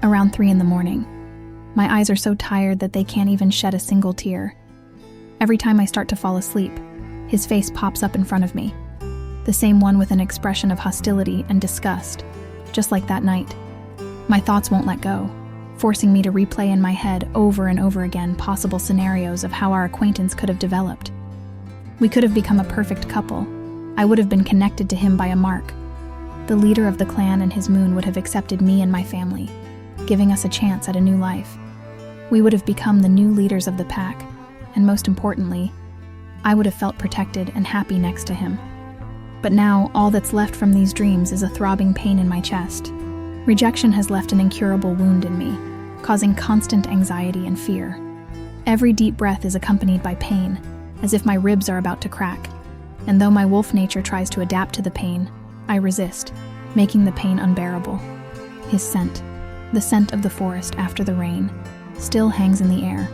Around 3 in the morning. My eyes are so tired that they can't even shed a single tear. Every time I start to fall asleep, his face pops up in front of me. The same one with an expression of hostility and disgust, just like that night. My thoughts won't let go, forcing me to replay in my head over and over again possible scenarios of how our acquaintance could have developed. We could have become a perfect couple. I would have been connected to him by a mark. The leader of the clan and his moon would have accepted me and my family, giving us a chance at a new life. We would have become the new leaders of the pack, and most importantly, I would have felt protected and happy next to him. But now, all that's left from these dreams is a throbbing pain in my chest. Rejection has left an incurable wound in me, causing constant anxiety and fear. Every deep breath is accompanied by pain, as if my ribs are about to crack. And though my wolf nature tries to adapt to the pain, I resist, making the pain unbearable. His scent, the scent of the forest after the rain, still hangs in the air,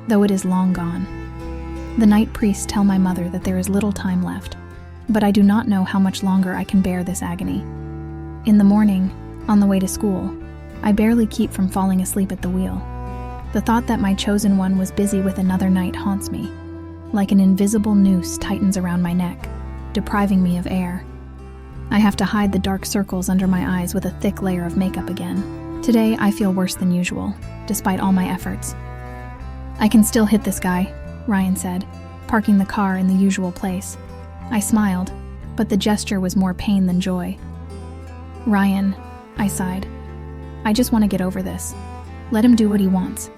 though it is long gone. The night priests tell my mother that there is little time left, but I do not know how much longer I can bear this agony. In the morning, on the way to school, I barely keep from falling asleep at the wheel. The thought that my chosen one was busy with another night haunts me. Like an invisible noose tightens around my neck, depriving me of air. I have to hide the dark circles under my eyes with a thick layer of makeup again. Today, I feel worse than usual, despite all my efforts. "I can still hit this guy," Ryan said, parking the car in the usual place. I smiled, but the gesture was more pain than joy. "Ryan," I sighed. "I just want to get over this. Let him do what he wants.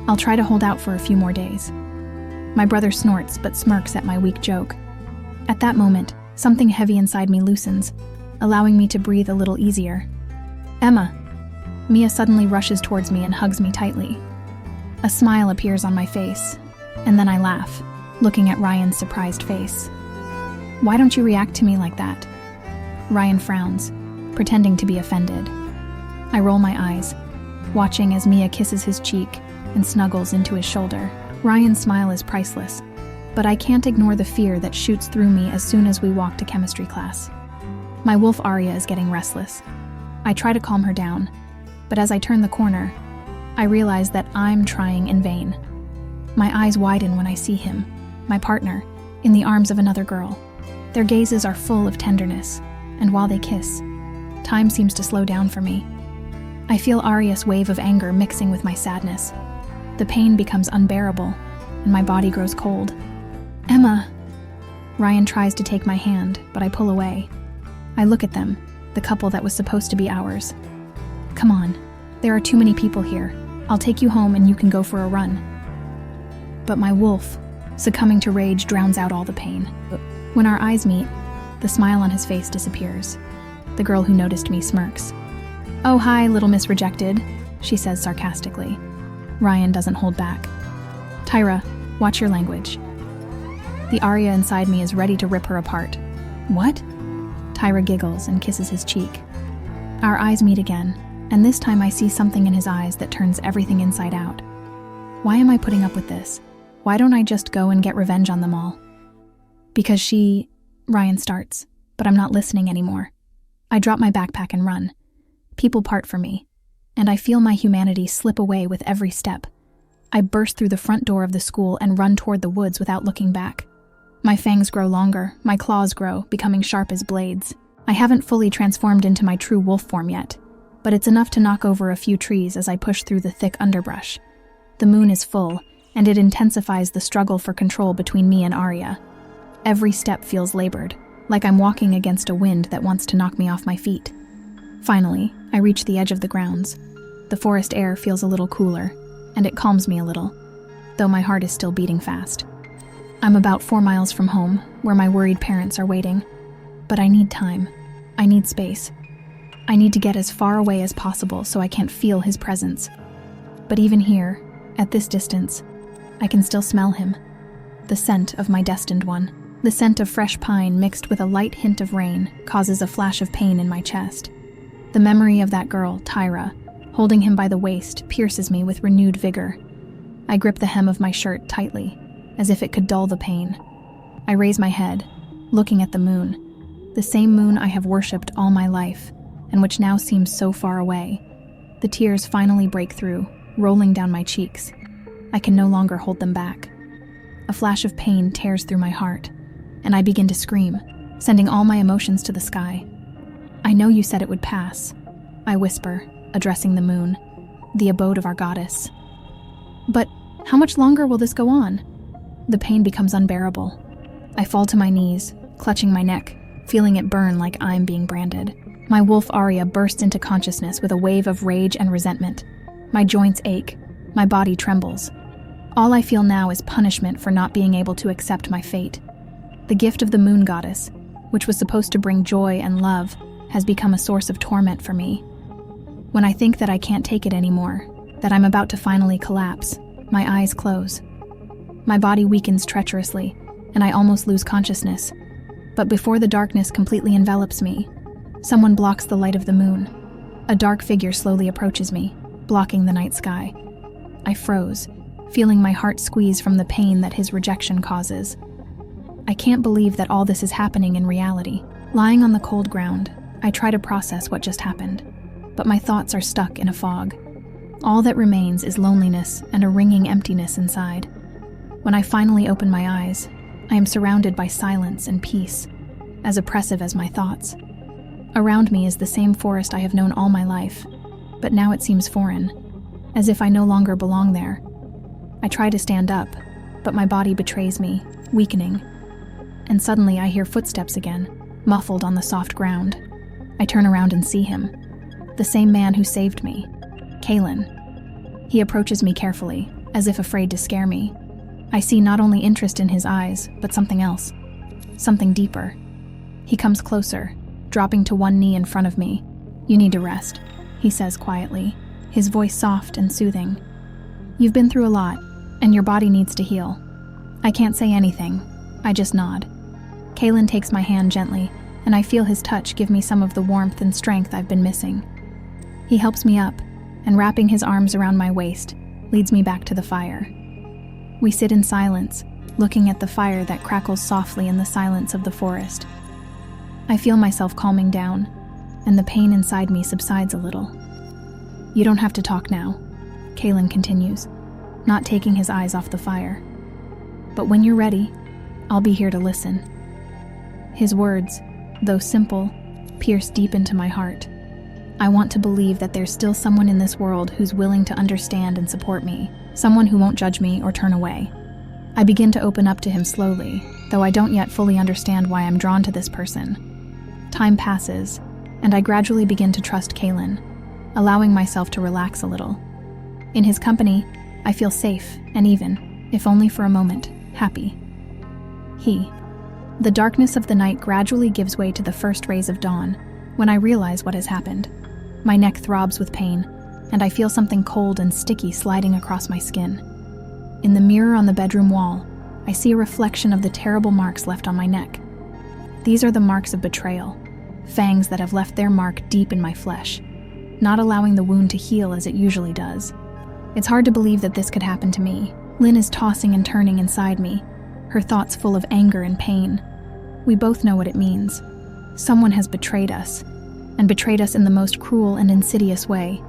I'll try to hold out for a few more days." My brother snorts but smirks at my weak joke. At that moment, something heavy inside me loosens, allowing me to breathe a little easier. "Emma!" Mia suddenly rushes towards me and hugs me tightly. A smile appears on my face, and then I laugh, looking at Ryan's surprised face. "Why don't you react to me like that?" Ryan frowns, pretending to be offended. I roll my eyes, watching as Mia kisses his cheek and snuggles into his shoulder. Ryan's smile is priceless, but I can't ignore the fear that shoots through me as soon as we walk to chemistry class. My wolf Arya is getting restless. I try to calm her down, but as I turn the corner, I realize that I'm trying in vain. My eyes widen when I see him, my partner, in the arms of another girl. Their gazes are full of tenderness, and while they kiss, time seems to slow down for me. I feel Arya's wave of anger mixing with my sadness. The pain becomes unbearable, and my body grows cold. "Emma!" Ryan tries to take my hand, but I pull away. I look at them, the couple that was supposed to be ours. "Come on, there are too many people here. I'll take you home and you can go for a run." But my wolf, succumbing to rage, drowns out all the pain. When our eyes meet, the smile on his face disappears. The girl who noticed me smirks. "Oh, hi, little Miss Rejected," she says sarcastically. Ryan doesn't hold back. "Tyra, watch your language." The Arya inside me is ready to rip her apart. "What?" Tyra giggles and kisses his cheek. Our eyes meet again, and this time I see something in his eyes that turns everything inside out. Why am I putting up with this? Why don't I just go and get revenge on them all? "Because she..." Ryan starts, but I'm not listening anymore. I drop my backpack and run. People part for me, and I feel my humanity slip away with every step. I burst through the front door of the school and run toward the woods without looking back. My fangs grow longer, my claws grow, becoming sharp as blades. I haven't fully transformed into my true wolf form yet, but it's enough to knock over a few trees as I push through the thick underbrush. The moon is full, and it intensifies the struggle for control between me and Arya. Every step feels labored, like I'm walking against a wind that wants to knock me off my feet. Finally, I reach the edge of the grounds. The forest air feels a little cooler, and it calms me a little, though my heart is still beating fast. I'm about 4 miles from home, where my worried parents are waiting. But I need time. I need space. I need to get as far away as possible so I can't feel his presence. But even here, at this distance, I can still smell him. The scent of my destined one. The scent of fresh pine mixed with a light hint of rain causes a flash of pain in my chest. The memory of that girl, Tyra, holding him by the waist, pierces me with renewed vigor. I grip the hem of my shirt tightly, as if it could dull the pain. I raise my head, looking at the moon, the same moon I have worshipped all my life, and which now seems so far away. The tears finally break through, rolling down my cheeks. I can no longer hold them back. A flash of pain tears through my heart, and I begin to scream, sending all my emotions to the sky. "I know you said it would pass," I whisper, addressing the moon, the abode of our goddess. "But how much longer will this go on?" The pain becomes unbearable. I fall to my knees, clutching my neck, feeling it burn like I'm being branded. My wolf Arya bursts into consciousness with a wave of rage and resentment. My joints ache, my body trembles. All I feel now is punishment for not being able to accept my fate. The gift of the moon goddess, which was supposed to bring joy and love, has become a source of torment for me. When I think that I can't take it anymore, that I'm about to finally collapse, my eyes close. My body weakens treacherously, and I almost lose consciousness. But before the darkness completely envelops me, someone blocks the light of the moon. A dark figure slowly approaches me, blocking the night sky. I froze, feeling my heart squeeze from the pain that his rejection causes. I can't believe that all this is happening in reality. Lying on the cold ground, I try to process what just happened, but my thoughts are stuck in a fog. All that remains is loneliness and a ringing emptiness inside. When I finally open my eyes, I am surrounded by silence and peace, as oppressive as my thoughts. Around me is the same forest I have known all my life, but now it seems foreign, as if I no longer belong there. I try to stand up, but my body betrays me, weakening. And suddenly I hear footsteps again, muffled on the soft ground. I turn around and see him, the same man who saved me, Kalen. He approaches me carefully, as if afraid to scare me. I see not only interest in his eyes, but something else, something deeper. He comes closer, dropping to one knee in front of me. "You need to rest," he says quietly, his voice soft and soothing. "You've been through a lot, and your body needs to heal." I can't say anything, I just nod. Kalen takes my hand gently, and I feel his touch give me some of the warmth and strength I've been missing. He helps me up, and wrapping his arms around my waist, leads me back to the fire. We sit in silence, looking at the fire that crackles softly in the silence of the forest. I feel myself calming down, and the pain inside me subsides a little. "You don't have to talk now," Kalen continues, not taking his eyes off the fire. "But when you're ready, I'll be here to listen." His words, though simple, pierce deep into my heart. I want to believe that there's still someone in this world who's willing to understand and support me, someone who won't judge me or turn away. I begin to open up to him slowly, though I don't yet fully understand why I'm drawn to this person. Time passes, and I gradually begin to trust Kalen, allowing myself to relax a little. In his company, I feel safe and even, if only for a moment, happy. The darkness of the night gradually gives way to the first rays of dawn when I realize what has happened. My neck throbs with pain, and I feel something cold and sticky sliding across my skin. In the mirror on the bedroom wall, I see a reflection of the terrible marks left on my neck. These are the marks of betrayal, fangs that have left their mark deep in my flesh, not allowing the wound to heal as it usually does. It's hard to believe that this could happen to me. Lynn is tossing and turning inside me, her thoughts full of anger and pain. We both know what it means. Someone has betrayed us, and betrayed us in the most cruel and insidious way.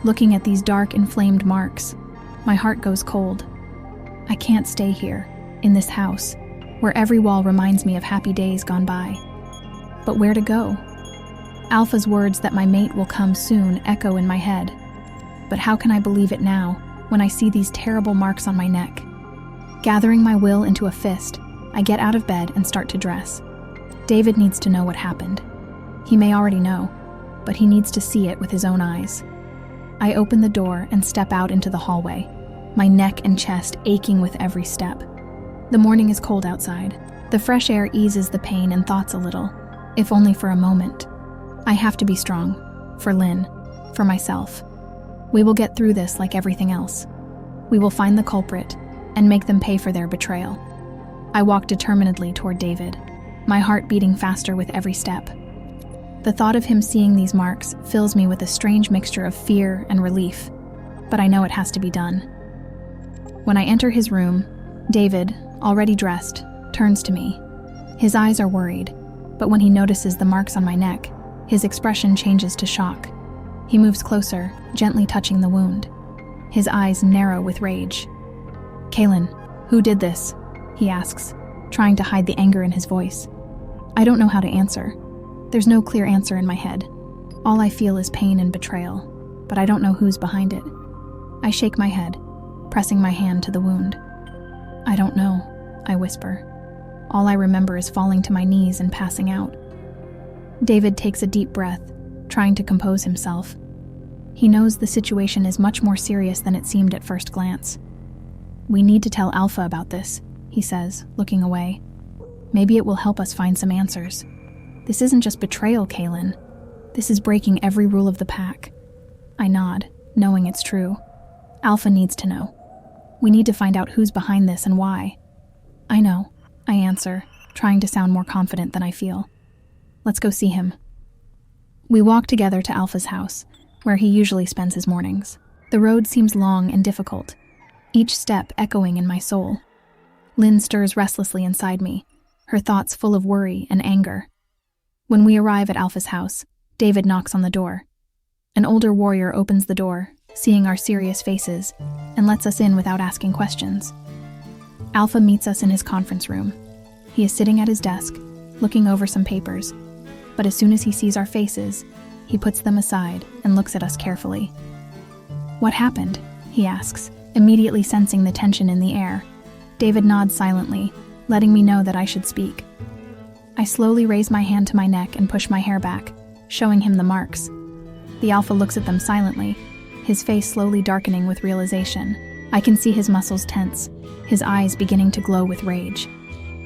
Looking at these dark, inflamed marks, my heart goes cold. I can't stay here, in this house, where every wall reminds me of happy days gone by. But where to go? Alpha's words that my mate will come soon echo in my head. But how can I believe it now, when I see these terrible marks on my neck? Gathering my will into a fist, I get out of bed and start to dress. David needs to know what happened. He may already know, but he needs to see it with his own eyes. I open the door and step out into the hallway, my neck and chest aching with every step. The morning is cold outside. The fresh air eases the pain and thoughts a little, if only for a moment. I have to be strong, for Lynn, for myself. We will get through this like everything else. We will find the culprit and make them pay for their betrayal. I walk determinedly toward David, my heart beating faster with every step. The thought of him seeing these marks fills me with a strange mixture of fear and relief, but I know it has to be done. When I enter his room, David, already dressed, turns to me. His eyes are worried, but when he notices the marks on my neck, his expression changes to shock. He moves closer, gently touching the wound. His eyes narrow with rage. "Kaylin, who did this?" he asks, trying to hide the anger in his voice. I don't know how to answer. There's no clear answer in my head. All I feel is pain and betrayal, but I don't know who's behind it. I shake my head, pressing my hand to the wound. "I don't know," I whisper. All I remember is falling to my knees and passing out. David takes a deep breath, trying to compose himself. He knows the situation is much more serious than it seemed at first glance. "We need to tell Alpha about this," he says, looking away. "Maybe it will help us find some answers. This isn't just betrayal, Kaylin. This is breaking every rule of the pack." I nod, knowing it's true. Alpha needs to know. We need to find out who's behind this and why. "I know," I answer, trying to sound more confident than I feel. "Let's go see him." We walk together to Alpha's house, where he usually spends his mornings. The road seems long and difficult, each step echoing in my soul. Lynn stirs restlessly inside me, her thoughts full of worry and anger. When we arrive at Alpha's house, David knocks on the door. An older warrior opens the door, seeing our serious faces, and lets us in without asking questions. Alpha meets us in his conference room. He is sitting at his desk, looking over some papers, but as soon as he sees our faces, he puts them aside and looks at us carefully. "What happened?" he asks, immediately sensing the tension in the air. David nods silently, letting me know that I should speak. I slowly raise my hand to my neck and push my hair back, showing him the marks. The Alpha looks at them silently, his face slowly darkening with realization. I can see his muscles tense, his eyes beginning to glow with rage.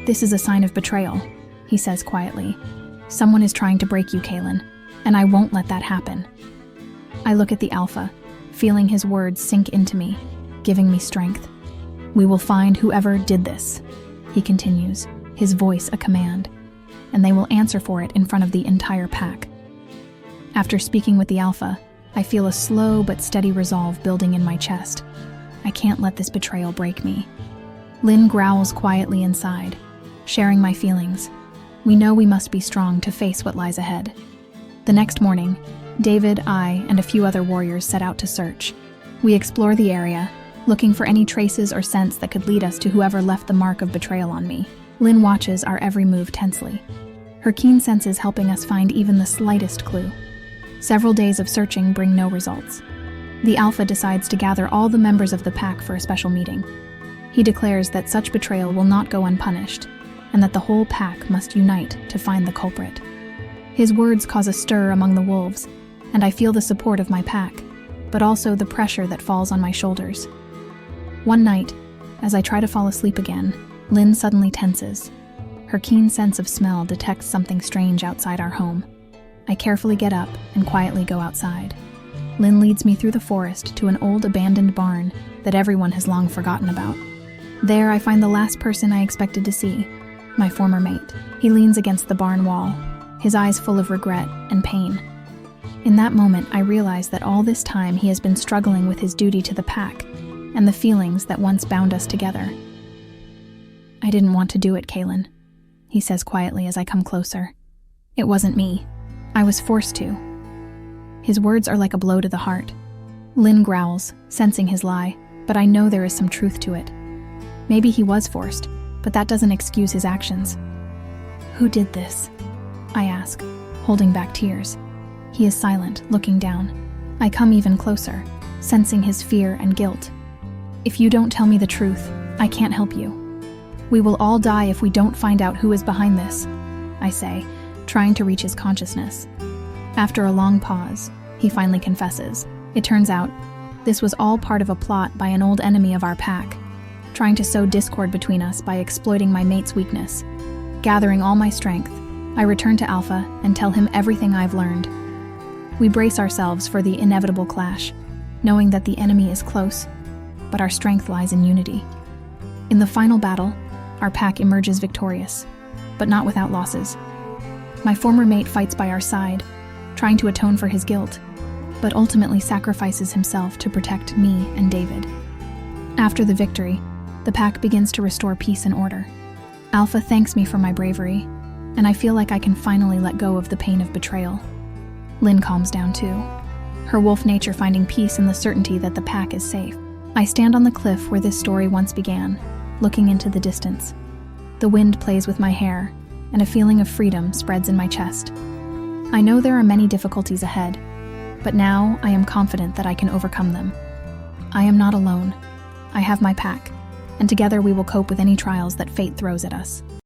"This is a sign of betrayal," he says quietly. "Someone is trying to break you, Kaylin, and I won't let that happen." I look at the Alpha, feeling his words sink into me, giving me strength. "We will find whoever did this," he continues, his voice a command, "and they will answer for it in front of the entire pack." After speaking with the Alpha, I feel a slow but steady resolve building in my chest. I can't let this betrayal break me. Lynn growls quietly inside, sharing my feelings. We know we must be strong to face what lies ahead. The next morning, David, I, and a few other warriors set out to search. We explore the area, looking for any traces or scents that could lead us to whoever left the mark of betrayal on me. Lynn watches our every move tensely, her keen senses helping us find even the slightest clue. Several days of searching bring no results. The Alpha decides to gather all the members of the pack for a special meeting. He declares that such betrayal will not go unpunished, and that the whole pack must unite to find the culprit. His words cause a stir among the wolves, and I feel the support of my pack, but also the pressure that falls on my shoulders. One night, as I try to fall asleep again, Lynn suddenly tenses. Her keen sense of smell detects something strange outside our home. I carefully get up and quietly go outside. Lynn leads me through the forest to an old abandoned barn that everyone has long forgotten about. There I find the last person I expected to see, my former mate. He leans against the barn wall, his eyes full of regret and pain. In that moment, I realize that all this time he has been struggling with his duty to the pack and the feelings that once bound us together. "I didn't want to do it, Kaylin," he says quietly as I come closer. "It wasn't me. I was forced to." His words are like a blow to the heart. Lynn growls, sensing his lie, but I know there is some truth to it. Maybe he was forced, but that doesn't excuse his actions. "Who did this?" I ask, holding back tears. He is silent, looking down. I come even closer, sensing his fear and guilt. "If you don't tell me the truth, I can't help you. We will all die if we don't find out who is behind this," I say, trying to reach his consciousness. After a long pause, he finally confesses. It turns out, this was all part of a plot by an old enemy of our pack, trying to sow discord between us by exploiting my mate's weakness. Gathering all my strength, I return to Alpha and tell him everything I've learned. We brace ourselves for the inevitable clash, knowing that the enemy is close, but our strength lies in unity. In the final battle, our pack emerges victorious, but not without losses. My former mate fights by our side, trying to atone for his guilt, but ultimately sacrifices himself to protect me and David. After the victory, the pack begins to restore peace and order. Alpha thanks me for my bravery, and I feel like I can finally let go of the pain of betrayal. Lynn calms down too. her wolf nature finding peace in the certainty that the pack is safe. I stand on the cliff where this story once began, looking into the distance. The wind plays with my hair, and a feeling of freedom spreads in my chest. I know there are many difficulties ahead, but now I am confident that I can overcome them. I am not alone. I have my pack, and together we will cope with any trials that fate throws at us.